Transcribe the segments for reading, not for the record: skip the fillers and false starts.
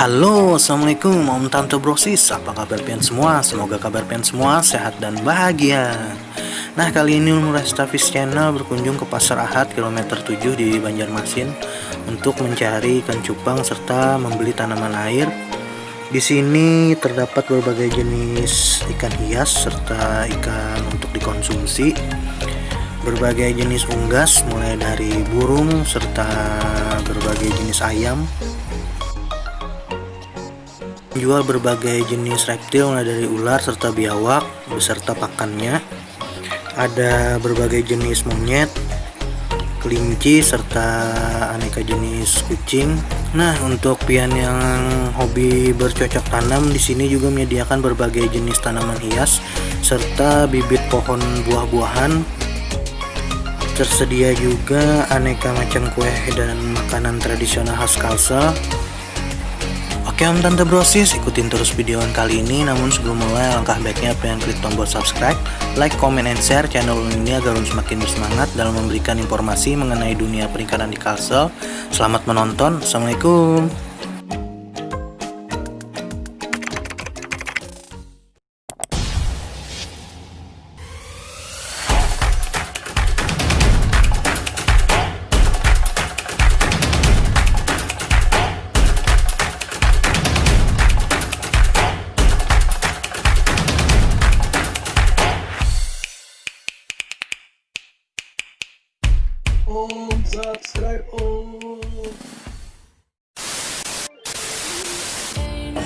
Halo, assalamualaikum Om Tante Brosis. Apa kabar pian semua? Semoga kabar pian semua sehat dan bahagia. Nah, kali ini Murastafis Channel berkunjung ke Pasar Ahad kilometer 7 di Banjarmasin untuk mencari ikan cupang serta membeli tanaman air. Di sini terdapat berbagai jenis ikan hias serta ikan untuk dikonsumsi. Berbagai jenis unggas mulai dari burung serta berbagai jenis ayam. Jual berbagai jenis reptil mulai dari ular serta biawak beserta pakannya. Ada berbagai jenis monyet, kelinci serta aneka jenis kucing. Nah, untuk pian yang hobi bercocok tanam, di sini juga menyediakan berbagai jenis tanaman hias serta bibit pohon buah-buahan. Tersedia juga aneka macam kue dan makanan tradisional khas Kalsel. Oke Om Tante Brosis, ikutin terus videoan kali ini. Namun sebelum mulai, langkah baiknya pengen klik tombol subscribe, like, comment, and share channel ini agar semakin bersemangat dalam memberikan informasi mengenai dunia perikanan di Kalsel. Selamat menonton, Assalamualaikum. Subscribe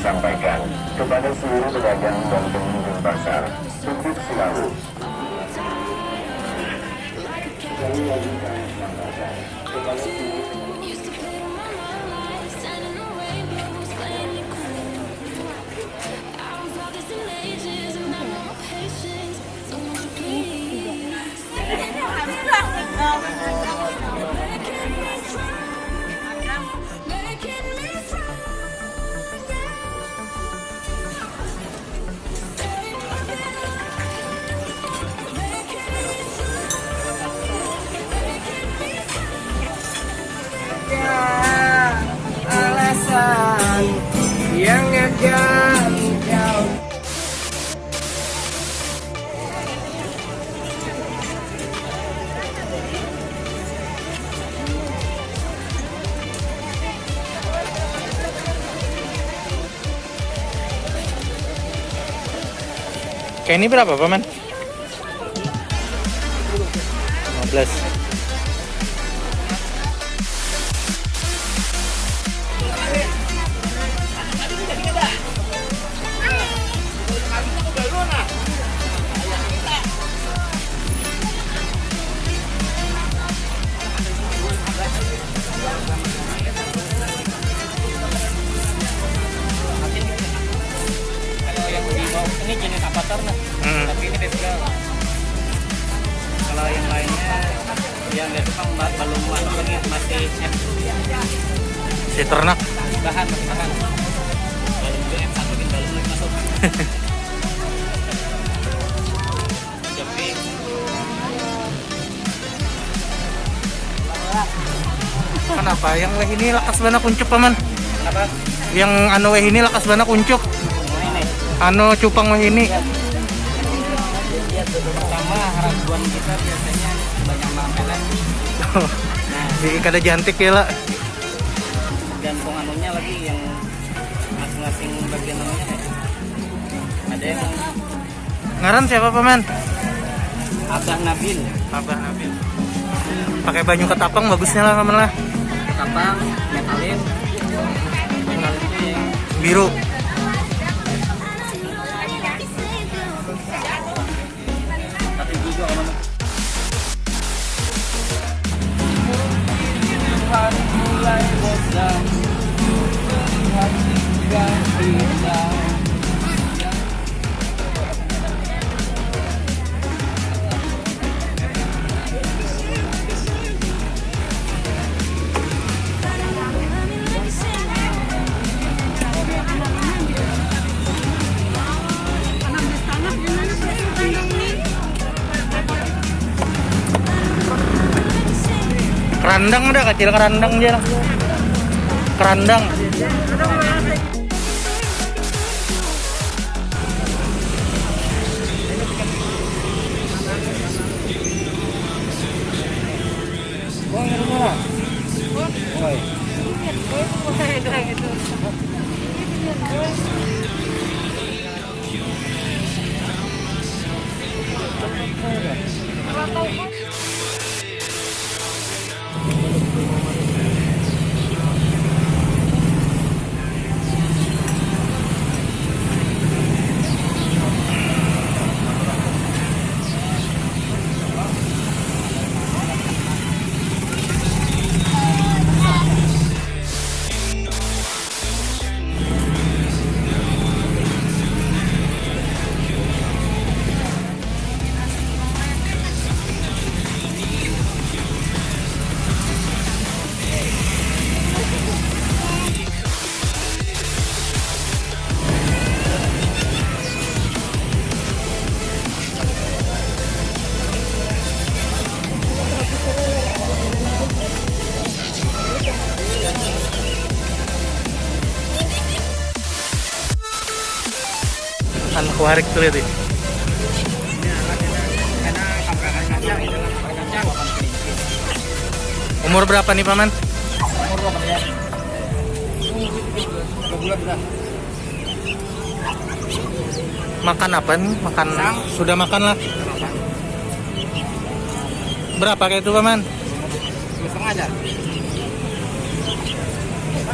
Sampaikan kepada seluruh pedagang dan pengunjung pasar untuk selalu alasan yang ngajak kau. Kayak ini berapa Paman? 15. Ini jenis avatar nah, tapi ini basic. Kalau yang lainnya yang dari Jepang belum masuk lagi, masih Si ternak. bahan belum BM1 belum lagi masuk. Jadi Kenapa? Yang weh ini lakas bana kuncup Paman. kenapa? Yang anu weh ini lakas bana kuncup. Ini Anu cupang weh ini. pertama harapan kita biasanya banyak makan Di kada jantik ya lah. gantung anunya lagi yang masing-masing bagian anunya nih. Ada yang Ngaran siapa Paman? Abah Nabil, Abah Nabil. Pakai baju ketapang bagusnya lah Paman lah. ketapang, metalin itu yang Biru. tapi juga kalau mulai bosan melihat tinggal indah. Kerandang ada, kecil kerandang aja lah. Kerandang. Anak warik tuh lihat ya. Umur berapa nih paman? Umur berapa ya? 2 bulan sudah. Makan apa nih? Makan sudah makan lah. Berapa kayak itu paman? 2,5 aja.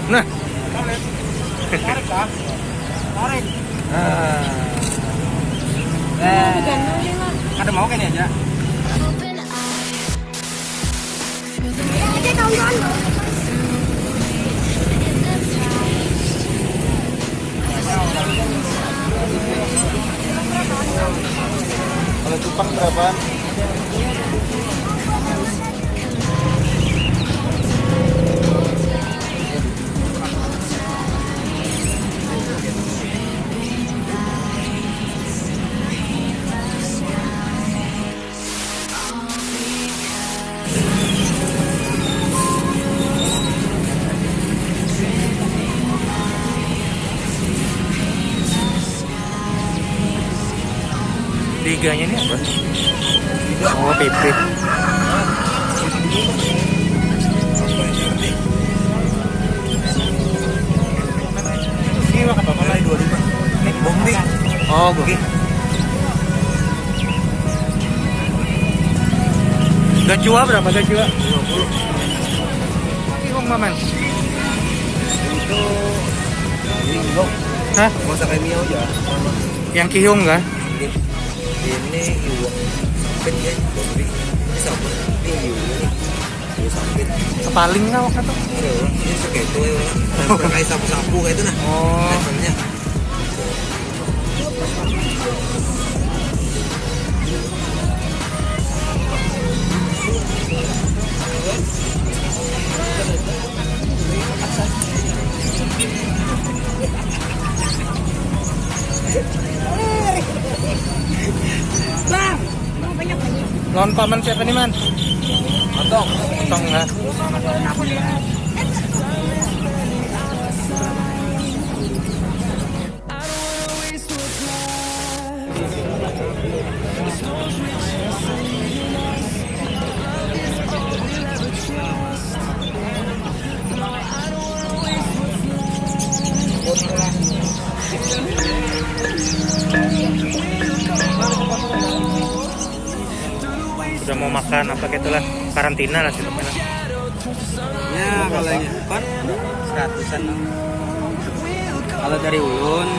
Nah, Tarik kah? Tarik. Ada mau kayaknya aja. Kalau cupang berapa? Liganya ini apa? Oh, PP. Ini mah apa lagi 25. Ini bombi. Oh, gue. Gacua berapa gacua? 20. Kihong maman. Itu Linggo. Hah? Masa kayak Mio aja. Yang kihong kah? Ini iwak sampit ya, bombi. Ini sampit. Ini iwak nih. Ini sampit. Kepaling nggak waktu itu? Ini segitu ya. Dan kayak sapu-sapu kayak itu nah. Oh, Levelnya. lawan paman siapa nih man? Atau Otong nggak? Sudah mau makan apa gitu lah, karantina lah sih teman. Ya kalau yang cepat 100-an lah. Kalau dari ulun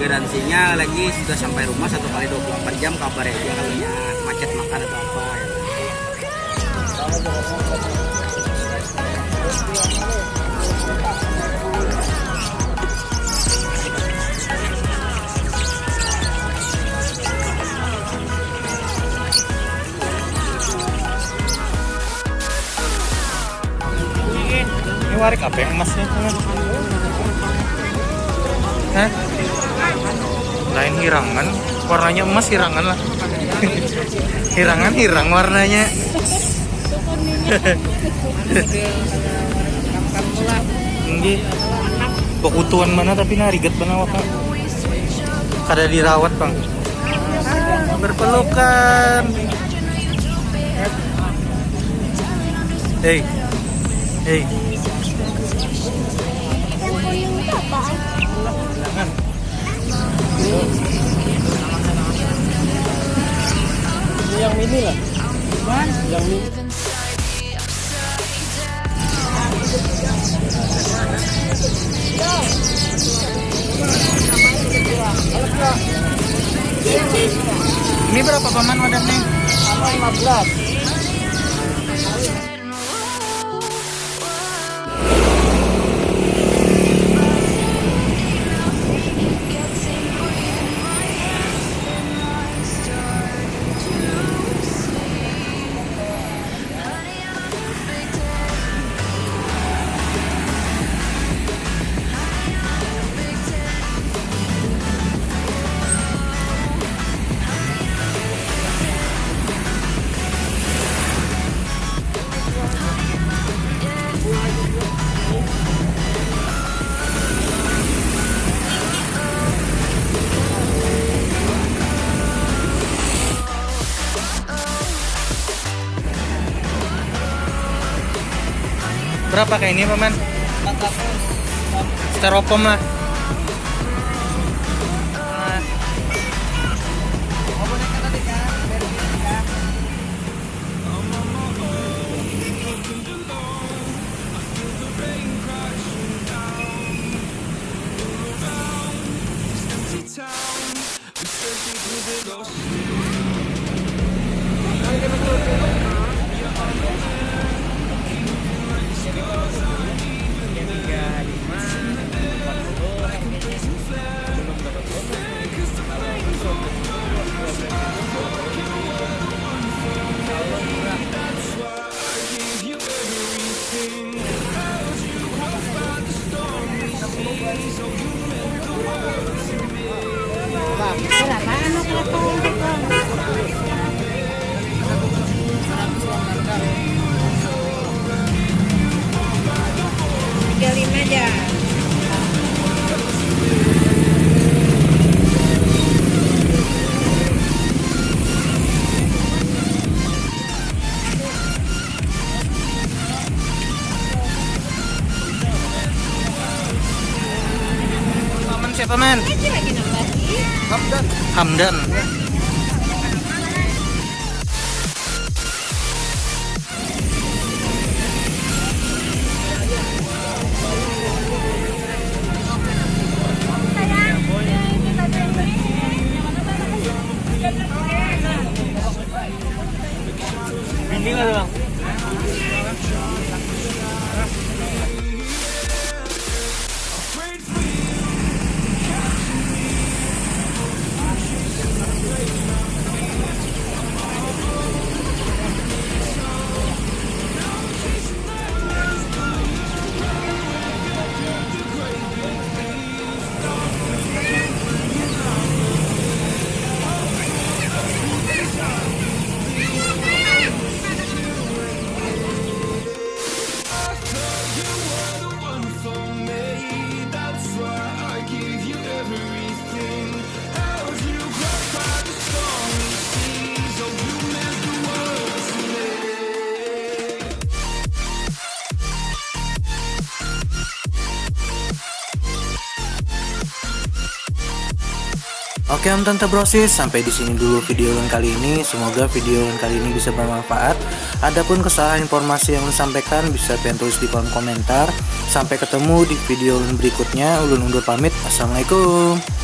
garansinya lagi sudah sampai rumah 1 kali 24 jam kabar aja kalau macet makan atau apa ya. Ini warik apa yang emasnya? Hah? Lain hirangan, warnanya emas hirangan lah. Hirangan hirang warnanya. ge. Bekutuan mana tapi nariget mana waka. Kada dirawat bang. Berpelukan. Hey. Hey. Yang mini lah. Yang mini. Ini berapa paman wadahnya? 15. Berapa kayak ini paman? Styrofoam lah. Siapa men? Hamdan. Ini nggak bang? Oke Om Tante Brosis, sampai di sini dulu video kali ini. Semoga video kali ini bisa bermanfaat. Adapun kesalahan informasi yang disampaikan bisa kalian tulis di kolom komentar. Sampai ketemu di video berikutnya. Ulun undur pamit. Assalamualaikum.